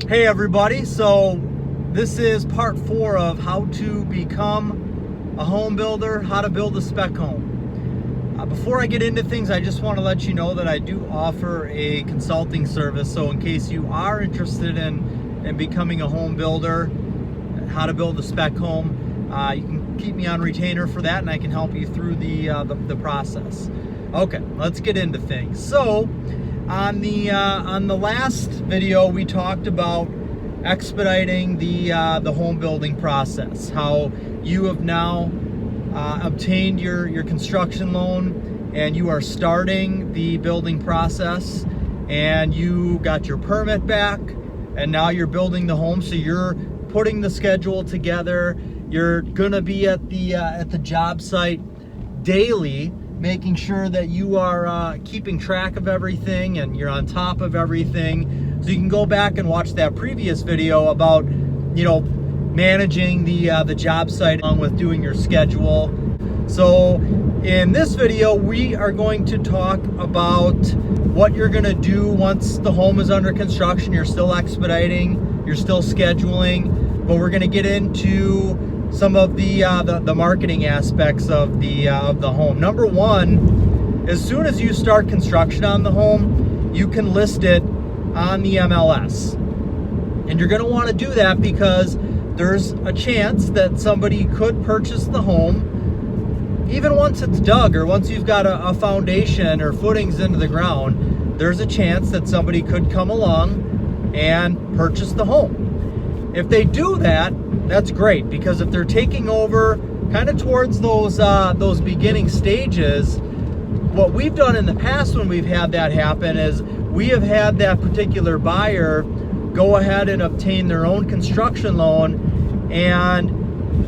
Hey everybody, so this is part 4 of how to become a home builder, how to build a spec home. Before I get into things, I just want to let you know that I do offer a consulting service. So in case you are interested in becoming a home builder, how to build a spec home, you can keep me on retainer for that and I can help you through the process. Okay, let's get into things. So on the last video, we talked about expediting the home building process. How you have now obtained your construction loan and you are starting the building process, and you got your permit back, and now you're building the home. So you're putting the schedule together. You're gonna be at the job site daily, making sure that you are keeping track of everything and you're on top of everything. So you can go back and watch that previous video about, managing the job site along with doing your schedule. So in this video, we are going to talk about what you're gonna do once the home is under construction. You're still expediting, you're still scheduling, but we're gonna get into some of the marketing aspects of the home. Number one, as soon as you start construction on the home, you can list it on the MLS. And you're gonna wanna do that because there's a chance that somebody could purchase the home. Even once it's dug, or once you've got a foundation or footings into the ground, there's a chance that somebody could come along and purchase the home. If they do that, that's great, because if they're taking over kind of towards those beginning stages, what we've done in the past when we've had that happen is we have had that particular buyer go ahead and obtain their own construction loan and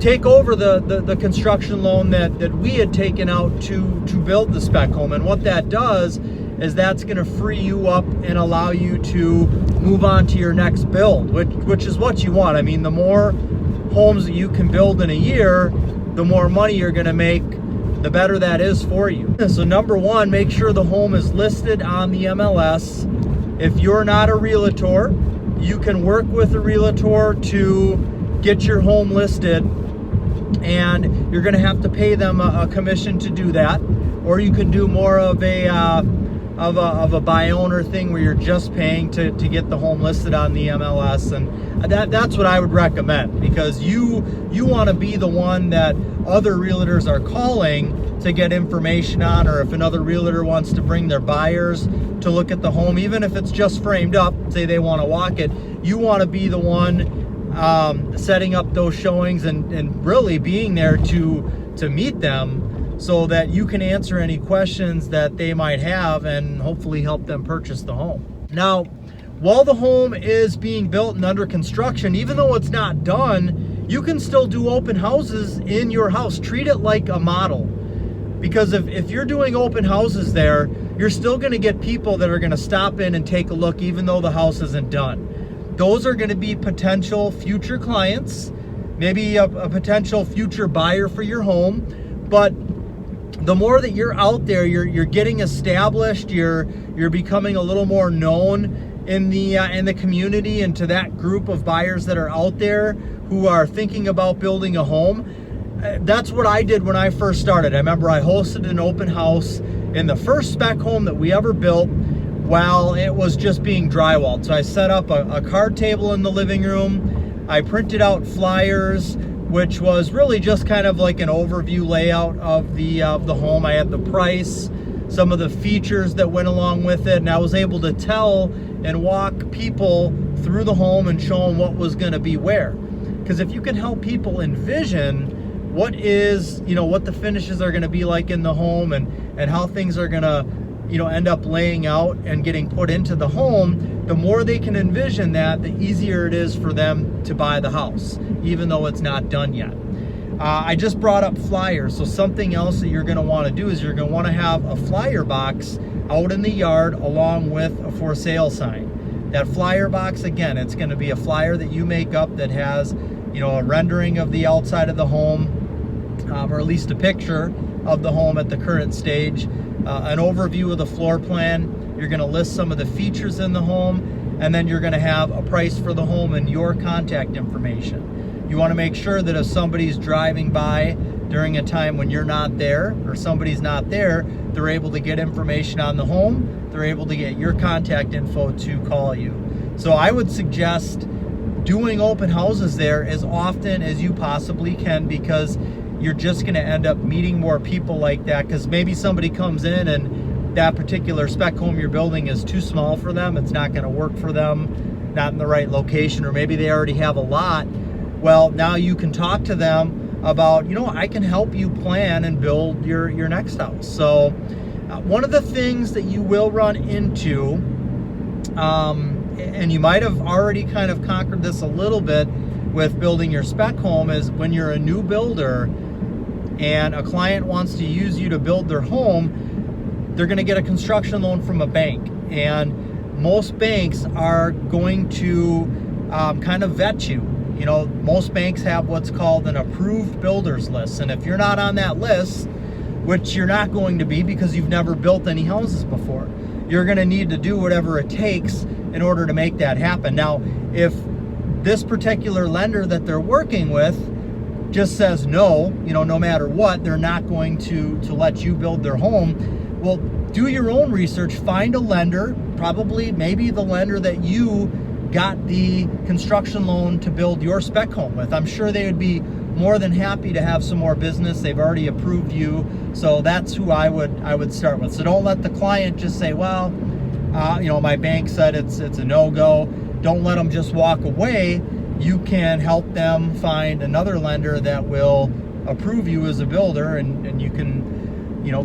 take over the construction loan that we had taken out to build the spec home. And what that does is that's going to free you up and allow you to move on to your next build, which is what you want. I mean, the more homes that you can build in a year, the more money you're going to make, the better that is for you. So number one, make sure the home is listed on the MLS. If you're not a realtor, you can work with a realtor to get your home listed, and you're going to have to pay them a commission to do that. Or you can do more of a buy owner thing where you're just paying to get the home listed on the MLS. And that's what I would recommend, because you want to be the one that other realtors are calling to get information on, or if another realtor wants to bring their buyers to look at the home, even if it's just framed up, say they want to walk it, you want to be the one setting up those showings and really being there to meet them, so that you can answer any questions that they might have and hopefully help them purchase the home. Now, while the home is being built and under construction, even though it's not done, you can still do open houses in your house. Treat it like a model. Because if you're doing open houses there, you're still going to get people that are going to stop in and take a look even though the house isn't done. Those are going to be potential future clients, maybe a potential future buyer for your home. But the more that you're out there, you're getting established, you're becoming a little more known in the community and to that group of buyers that are out there who are thinking about building a home. That's what I did when I first started. I remember I hosted an open house in the first spec home that we ever built while it was just being drywalled. So I set up a card table in the living room. I printed out flyers, which was really just kind of like an overview layout of the home. I had the price, some of the features that went along with it, and I was able to tell and walk people through the home and show them what was going to be where. Because if you can help people envision what the finishes are going to be like in the home, and how things are going to end up laying out and getting put into the home, the more they can envision that, the easier it is for them to buy the house, even though it's not done yet. I just brought up flyers. So something else that you're going to want to do is you're going to want to have a flyer box out in the yard along with a for sale sign. That flyer box, again, it's going to be a flyer that you make up that has a rendering of the outside of the home, or at least a picture of the home at the current stage, an overview of the floor plan. You're going to list some of the features in the home, and then you're going to have a price for the home and your contact information. You want to make sure that if somebody's driving by during a time when you're not there or somebody's not there, they're able to get information on the home, they're able to get your contact info to call you. So I would suggest doing open houses there as often as you possibly can, because you're just going to end up meeting more people like that, because maybe somebody comes in and that particular spec home you're building is too small for them, it's not going to work for them, not in the right location, or maybe they already have a lot. Well, now you can talk to them about, I can help you plan and build your next house. So one of the things that you will run into, and you might have already kind of conquered this a little bit with building your spec home, is when you're a new builder and a client wants to use you to build their home, they're going to get a construction loan from a bank. And most banks are going to kind of vet you. Most banks have what's called an approved builders list. And if you're not on that list, which you're not going to be because you've never built any houses before, you're going to need to do whatever it takes in order to make that happen. Now, if this particular lender that they're working with just says no, no matter what, they're not going to let you build their home, well, do your own research. Find a lender, probably maybe the lender that you got the construction loan to build your spec home with. I'm sure they would be more than happy to have some more business. They've already approved you, so that's who I would start with. So don't let the client just say, well, my bank said it's a no-go. Don't let them just walk away. You can help them find another lender that will approve you as a builder, and you can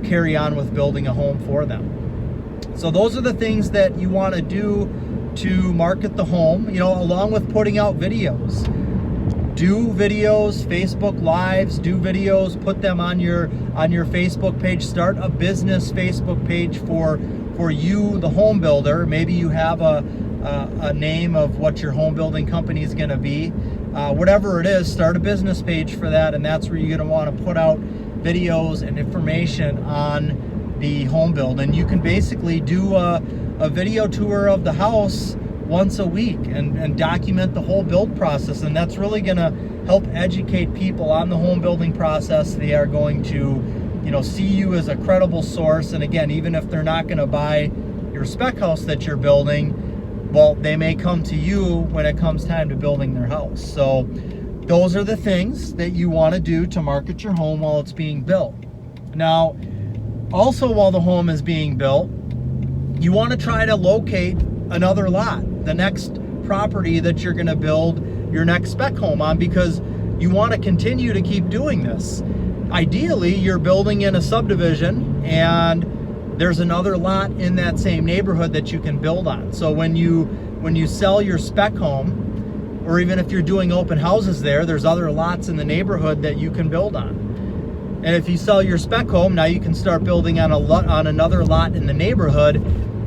carry on with building a home for them. So those are the things that you want to do to market the home, along with putting out videos. Do videos, Facebook Lives, do videos, put them on your Facebook page. Start a business Facebook page for you, the home builder. Maybe you have a name of what your home building company is going to be. Whatever it is, start a business page for that, and that's where you're going to want to put out videos and information on the home build. And you can basically do a video tour of the house once a week and document the whole build process, and that's really going to help educate people on the home building process. They are going to see you as a credible source, and again, even if they're not going to buy your spec house that you're building, well, they may come to you when it comes time to building their house. So those are the things that you want to do to market your home while it's being built. Now, also while the home is being built, you want to try to locate another lot, the next property that you're going to build your next spec home on, because you want to continue to keep doing this. Ideally, you're building in a subdivision and there's another lot in that same neighborhood that you can build on. So when you sell your spec home, or even if you're doing open houses there's other lots in the neighborhood that you can build on. And if you sell your spec home, now you can start building on another lot in the neighborhood.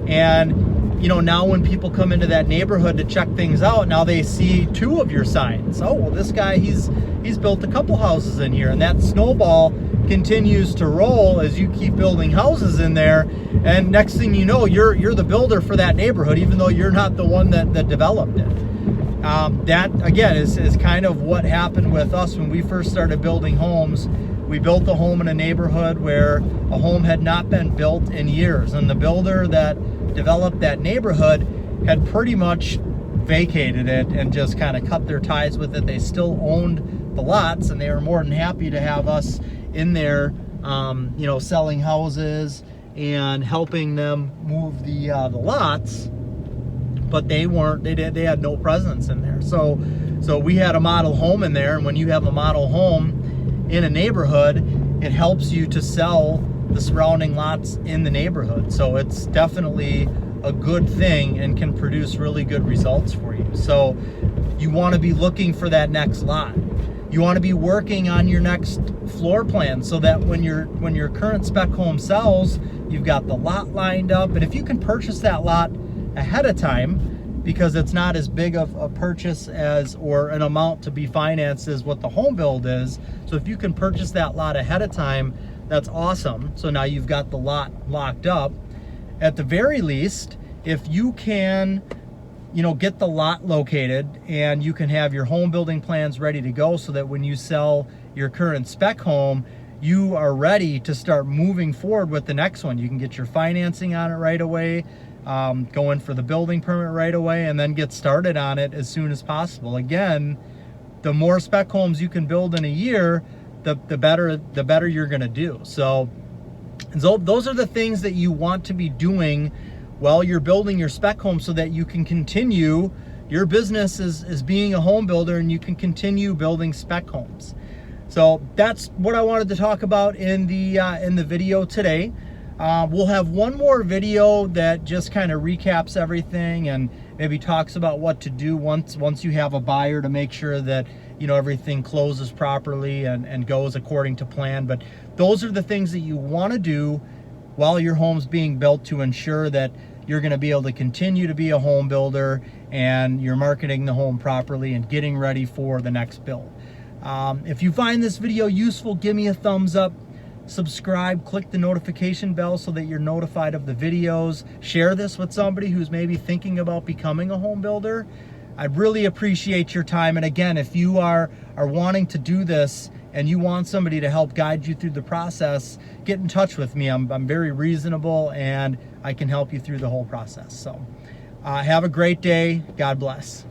And now when people come into that neighborhood to check things out, now they see two of your signs. Oh, well, this guy, he's built a couple houses in here, and that snowball continues to roll as you keep building houses in there. And next thing you know, you're the builder for that neighborhood, even though you're not the one that developed it. That again is kind of what happened with us when we first started building homes. We built a home in a neighborhood where a home had not been built in years, and the builder that developed that neighborhood had pretty much vacated it and just kind of cut their ties with it. They still owned the lots, and they were more than happy to have us in there, selling houses and helping them move the lots. But they had no presence in there. So we had a model home in there, and when you have a model home in a neighborhood, it helps you to sell the surrounding lots in the neighborhood. So it's definitely a good thing and can produce really good results for you. So you want to be looking for that next lot. You want to be working on your next floor plan so that when your current spec home sells, you've got the lot lined up. And if you can purchase that lot ahead of time, because it's not as big of a purchase or an amount to be financed as what the home build is. So if you can purchase that lot ahead of time, that's awesome. So now you've got the lot locked up. At the very least, if you can get the lot located, and you can have your home building plans ready to go so that when you sell your current spec home, you are ready to start moving forward with the next one. You can get your financing on it right away, go in for the building permit right away, and then get started on it as soon as possible. Again, the more spec homes you can build in a year, the better you're gonna do. So those are the things that you want to be doing while you're building your spec home, so that you can continue your business as being a home builder, and you can continue building spec homes. So that's what I wanted to talk about in the video today. We'll have one more video that just kind of recaps everything and maybe talks about what to do once you have a buyer, to make sure that everything closes properly and goes according to plan. But those are the things that you want to do while your home's being built, to ensure that you're going to be able to continue to be a home builder, and you're marketing the home properly and getting ready for the next build. If you find this video useful, give me a thumbs up, subscribe, click the notification bell so that you're notified of the videos. Share this with somebody who's maybe thinking about becoming a home builder. I'd really appreciate your time. And again, if you are wanting to do this and you want somebody to help guide you through the process, get in touch with me. I'm very reasonable, and I can help you through the whole process. So have a great day. God bless.